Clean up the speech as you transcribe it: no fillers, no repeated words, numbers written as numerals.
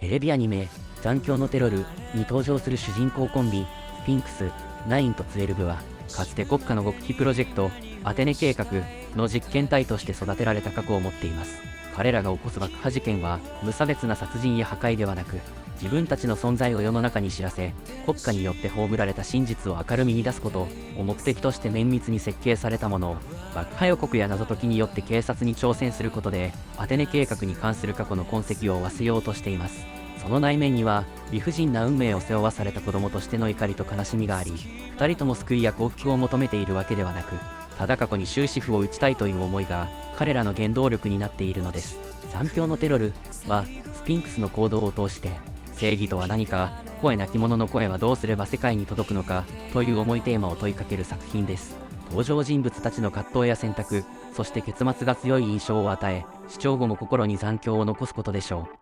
テレビアニメ残響のテロルに登場する主人公コンビスピンクス9と12はかつて国家の極秘プロジェクトアテネ計画の実験体として育てられた過去を持っています。彼らが起こす爆破事件は無差別な殺人や破壊ではなく、自分たちの存在を世の中に知らせ、国家によって葬られた真実を明るみに出すことを目的として綿密に設計されたものを、爆破予告や謎解きによって警察に挑戦することでアテネ計画に関する過去の痕跡を忘れようとしています。その内面には理不尽な運命を背負わされた子供としての怒りと悲しみがあり、2人とも救いや幸福を求めているわけではなく、ただ過去に終止符を打ちたいという思いが彼らの原動力になっているのです。残響のテロルはスピンクスの行動を通して、正義とは何か、声なき者の声はどうすれば世界に届くのかという重いテーマを問いかける作品です。登場人物たちの葛藤や選択、そして結末が強い印象を与え、視聴後も心に残響を残すことでしょう。